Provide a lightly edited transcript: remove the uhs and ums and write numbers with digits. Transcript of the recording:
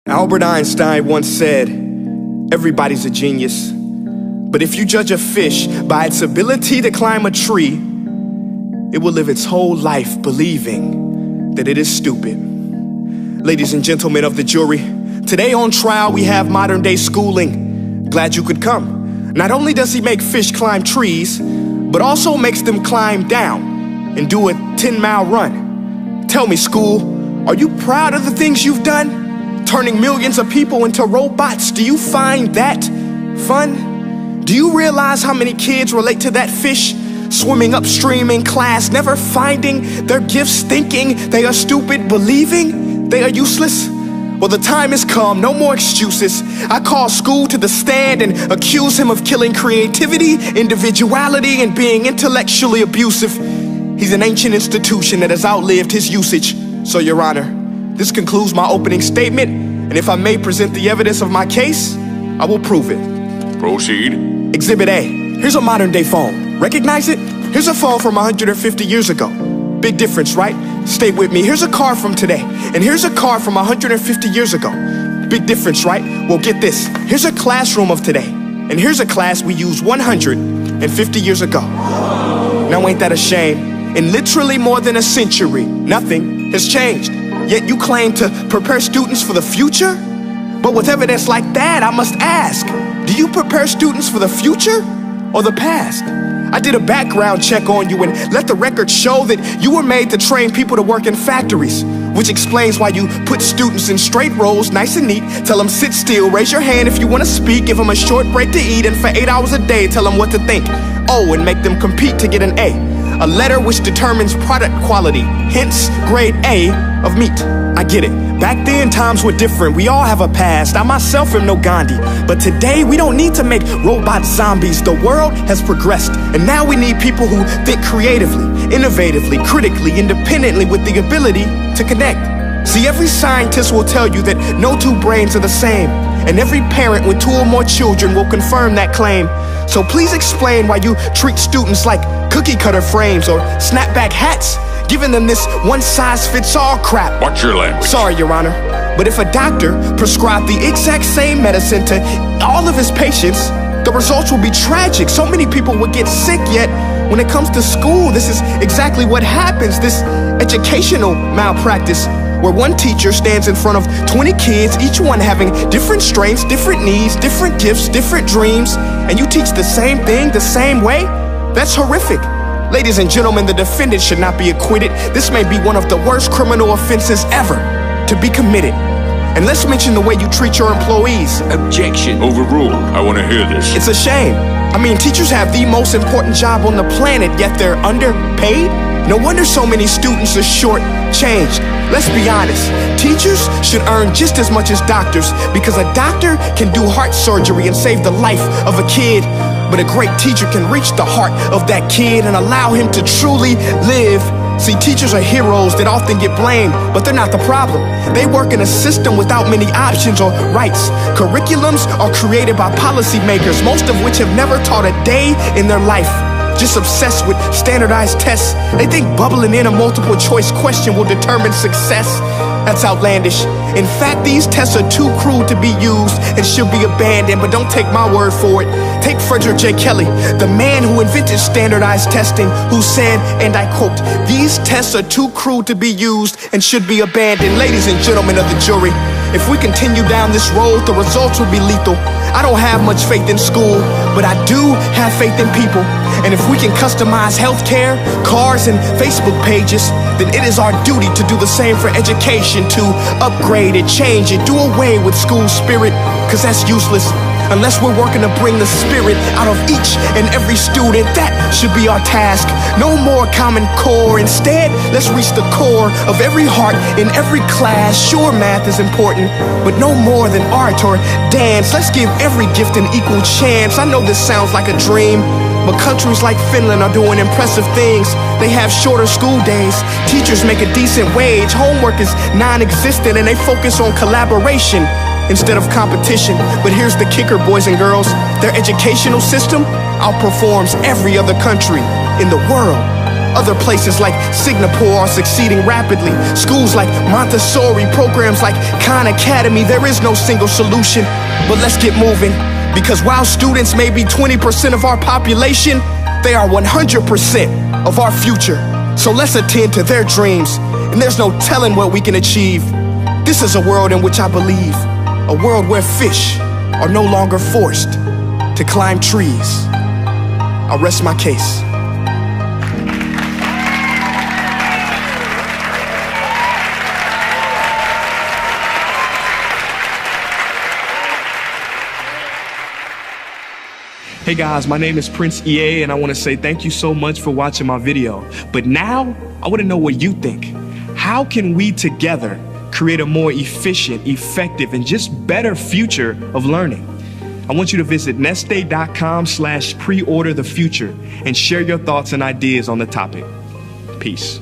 Albert Einstein once said, everybody's a genius, but if you judge a fish by its ability to climb a tree, it will live its whole life believing that it is stupid. Ladies and gentlemen of the jury, today on trial we have modern day schooling. Glad you could come. Not only does he make fish climb trees, but also makes them climb down and do a 10-mile run. Tell me, school, are you proud of the things you've done? Turning millions of people into robots, do you find that fun? Do you realize how many kids relate to that fish? Swimming upstream in class, never finding their gifts, thinking they are stupid, believing they are useless? Well, the time has come, no more excuses. I call school to the stand and accuse him of killing creativity, individuality, and being intellectually abusive. He's an ancient institution that has outlived his usage. So, Your Honor, this concludes my opening statement, and if I may present the evidence of my case, I will prove it. Proceed. Exhibit A. Here's a modern day phone. Recognize it? Here's a phone from 150 years ago. Big difference, right? Stay with me. Here's a car from today, and here's a car from 150 years ago. Big difference, right? Well, get this. Here's a classroom of today, and here's a class we used 150 years ago. Now, ain't that a shame? In literally more than a century, nothing has changed. Yet you claim to prepare students for the future? But with evidence like that, I must ask, do you prepare students for the future or the past? I did a background check on you and let the record show that you were made to train people to work in factories, which explains why you put students in straight rows, nice and neat, tell them sit still, raise your hand if you want to speak, give them a short break to eat, and for 8 hours a day, tell them what to think. Oh, and make them compete to get an A letter which determines product quality, hence grade A of meat. I get it. Back then, times were different. We all have a past. I myself am no Gandhi. But today, we don't need to make robot zombies. The world has progressed. And now we need people who think creatively, innovatively, critically, independently, with the ability to connect. See, every scientist will tell you that no two brains are the same. And every parent with 2 or more children will confirm that claim. So please explain why you treat students like cookie cutter frames or snapback hats, giving them this one-size-fits-all crap. Watch your language. Sorry, Your Honor, but if a doctor prescribed the exact same medicine to all of his patients, the results will be tragic. So many people would get sick, yet when it comes to school, this is exactly what happens. This educational malpractice, where one teacher stands in front of 20 kids, each one having different strengths, different needs, different gifts, different dreams, and you teach the same thing the same way? That's horrific. Ladies and gentlemen, the defendant should not be acquitted. This may be one of the worst criminal offenses ever to be committed. And let's mention the way you treat your employees. Objection. Overruled. I want to hear this. It's a shame. I mean, teachers have the most important job on the planet, yet they're underpaid? No wonder so many students are short-changed. Let's be honest, teachers should earn just as much as doctors, because a doctor can do heart surgery and save the life of a kid, but a great teacher can reach the heart of that kid and allow him to truly live. See, teachers are heroes that often get blamed, but they're not the problem. They work in a system without many options or rights. Curriculums are created by policymakers, most of which have never taught a day in their life. Just obsessed with standardized tests. They think bubbling in a multiple choice question will determine success. That's outlandish. In fact, these tests are too crude to be used and should be abandoned, but don't take my word for it. Take Frederick J. Kelly, the man who invented standardized testing, who said, and I quote, "These tests are too crude to be used and should be abandoned." Ladies and gentlemen of the jury, if we continue down this road, the results will be lethal. I don't have much faith in school, but I do have faith in people. And if we can customize healthcare, cars, and Facebook pages, then it is our duty to do the same for education, to upgrade it, change it, do away with school spirit, because that's useless. Unless we're working to bring the spirit out of each and every student, that should be our task. No more Common Core. Instead, let's reach the core of every heart in every class. Sure, math is important, but no more than art or dance. Let's give every gift an equal chance. I know this sounds like a dream, but countries like Finland are doing impressive things. They have shorter school days, teachers make a decent wage, homework is non-existent, and they focus on collaboration instead of competition. But here's the kicker, boys and girls. Their educational system outperforms every other country in the world. Other places like Singapore are succeeding rapidly. Schools like Montessori, programs like Khan Academy. There is no single solution, but let's get moving. Because while students may be 20% of our population, they are 100% of our future. So let's attend to their dreams, and there's no telling what we can achieve. This is a world in which I believe, a world where fish are no longer forced to climb trees. I'll rest my case. Hey guys, my name is Prince EA, and I want to say thank you so much for watching my video. But now, I want to know what you think. How can we together create a more efficient, effective, and just better future of learning? I want you to visit nestday.com/preorderthefuture and share your thoughts and ideas on the topic. Peace.